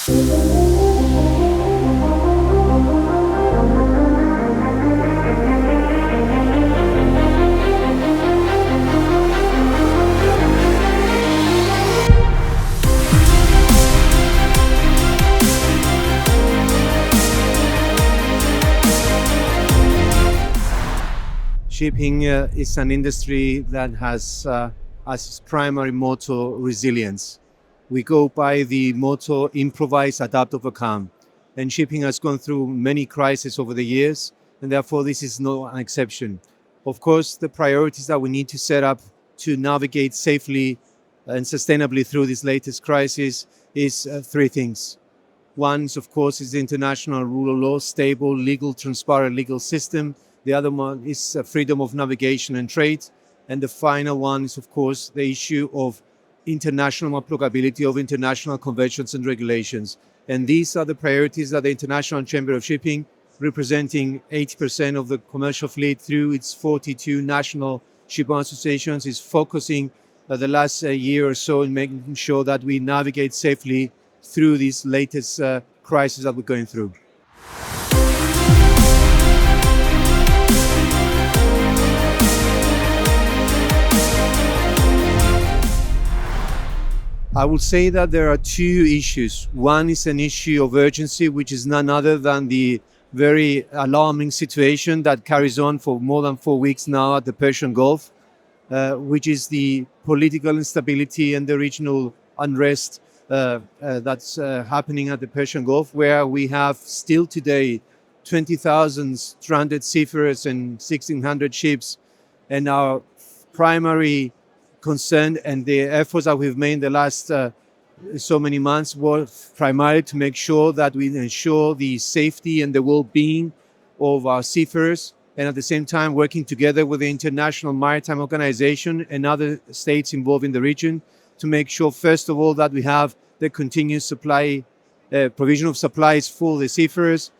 Shipping is an industry that has as its primary motto resilience. We go by the motto improvise, adapt, overcome. And shipping has gone through many crises over the years, and therefore this is no an exception. Of course, the priorities that we need to set up to navigate safely and sustainably through this latest crisis is three things. One, of course, is the international rule of law, stable, legal, transparent legal system. The other one is freedom of navigation and trade. And the final one is, of course, the issue of international applicability of international conventions and regulations. And these are the priorities that the International Chamber of Shipping, representing 80% of the commercial fleet through its 42 national shipping associations, is focusing the last year or so in making sure that we navigate safely through this latest crisis that we're going through. I would say that there are two issues. One is an issue of urgency, which is none other than the very alarming situation that carries on for more than 4 weeks now at the Persian Gulf, which is the political instability and the regional unrest that's happening at the Persian Gulf, where we have still today 20,000 stranded seafarers and 1,600 ships. And our primary concern and the efforts that we've made in the last so many months were primarily to make sure that we ensure the safety and the well-being of our seafarers, and at the same time working together with the International Maritime Organization and other states involved in the region to make sure, first of all, that we have the continuous supply, provision of supplies for the seafarers,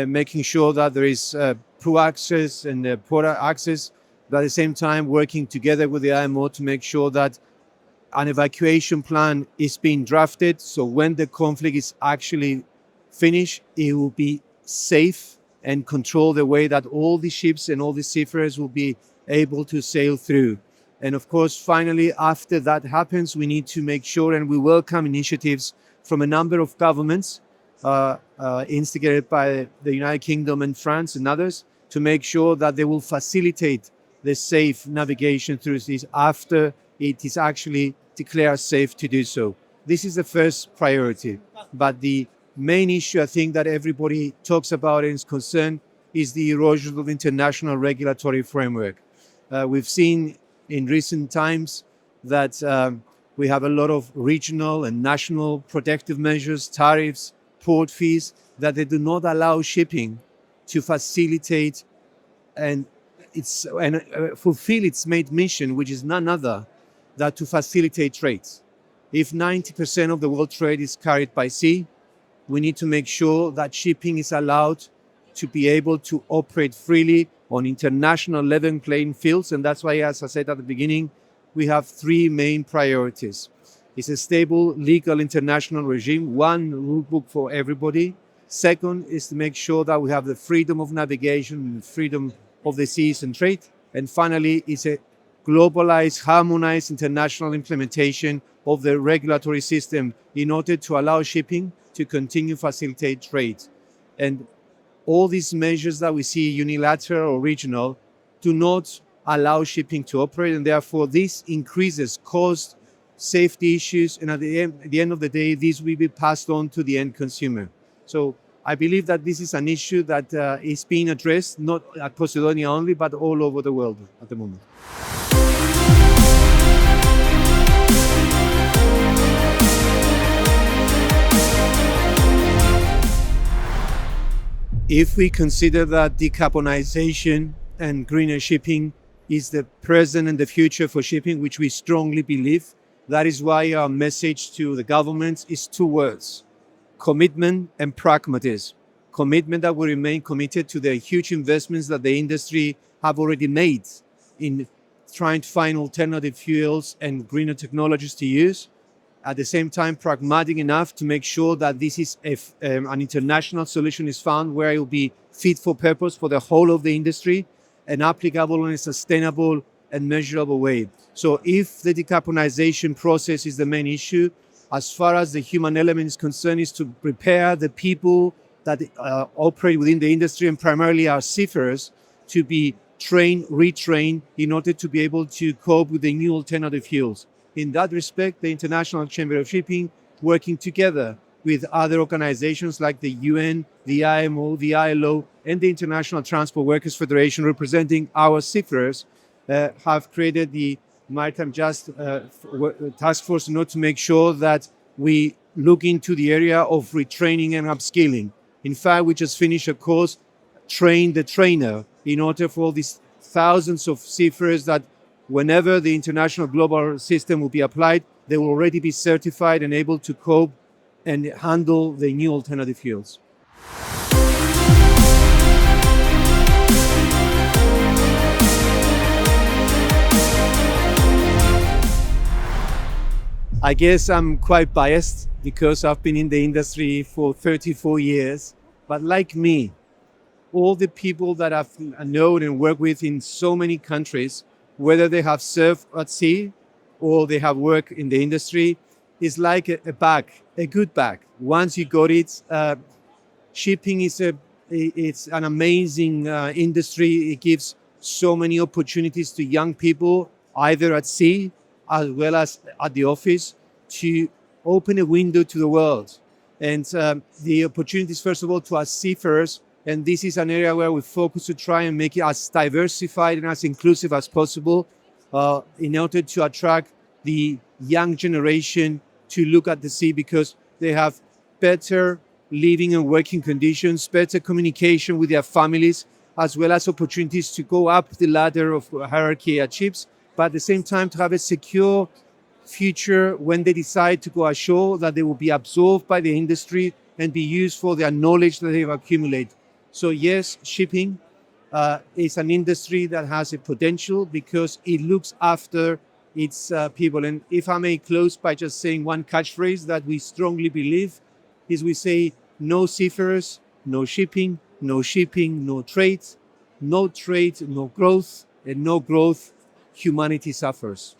making sure that there is crew access and port access, but at the same time working together with the IMO to make sure that an evacuation plan is being drafted. So when the conflict is actually finished, it will be safe and control the way that all the ships and all the seafarers will be able to sail through. And of course, finally, after that happens, we need to make sure, and we welcome initiatives from a number of governments, instigated by the United Kingdom and France and others, to make sure that they will facilitate the safe navigation through this after it is actually declared safe to do so. This is the first priority. But the main issue I think that everybody talks about and is concerned is the erosion of international regulatory framework. We've seen in recent times that we have a lot of regional and national protective measures, tariffs, port fees, that they do not allow shipping to facilitate and fulfill its main mission, which is none other than to facilitate trade. If 90% of the world trade is carried by sea, we need to make sure that shipping is allowed to be able to operate freely on international level playing fields. And that's why, as I said at the beginning, we have three main priorities. It's a stable, legal international regime, one rule book for everybody. Second is to make sure that we have the freedom of navigation and freedom of the seas and trade. And finally, it's a globalized, harmonized international implementation of the regulatory system in order to allow shipping to continue facilitate trade. And all these measures that we see, unilateral or regional, do not allow shipping to operate, and therefore this increases cost, safety issues, and at the end of the day, these will be passed on to the end consumer. So I believe that this is an issue that is being addressed, not at Posidonia only, but all over the world at the moment. If we consider that decarbonization and greener shipping is the present and the future for shipping, which we strongly believe, that is why our message to the government is two words: commitment and pragmatism. Commitment that we remain committed to the huge investments that the industry have already made in trying to find alternative fuels and greener technologies to use. at the same time pragmatic enough to make sure that this is an international solution is found where it will be fit for purpose for the whole of the industry and applicable in a sustainable and measurable way. So if the decarbonization process is the main issue, as far as the human element is concerned, is to prepare the people that operate within the industry and primarily our seafarers to be trained, retrained in order to be able to cope with the new alternative fuels. In that respect, the International Chamber of Shipping, working together with other organizations like the UN, the IMO, the ILO, and the International Transport Workers Federation, representing our seafarers, have created the Maritime Just Task Force in order to make sure that we look into the area of retraining and upskilling. In fact, we just finished a course, Train the Trainer, in order for these thousands of seafarers that whenever the international global system will be applied, they will already be certified and able to cope and handle the new alternative fuels. I guess I'm quite biased because I've been in the industry for 34 years. But like me, all the people that I've known and worked with in so many countries, whether they have served at sea or they have worked in the industry, is like a bag, a good bag. Once you got it, shipping is it's an amazing industry. It gives so many opportunities to young people, either at sea as well as at the office, to open a window to the world. And the opportunities, first of all, to us seafarers. And this is an area where we focus to try and make it as diversified and as inclusive as possible in order to attract the young generation to look at the sea, because they have better living and working conditions, better communication with their families, as well as opportunities to go up the ladder of hierarchy at ships, but at the same time to have a secure future when they decide to go ashore, that they will be absorbed by the industry and be used for their knowledge that they've accumulated. So yes, shipping is an industry that has a potential because it looks after its people. And if I may close by just saying one catchphrase that we strongly believe is, we say, no seafarers, no shipping, no trade, no growth, and no growth, humanity suffers.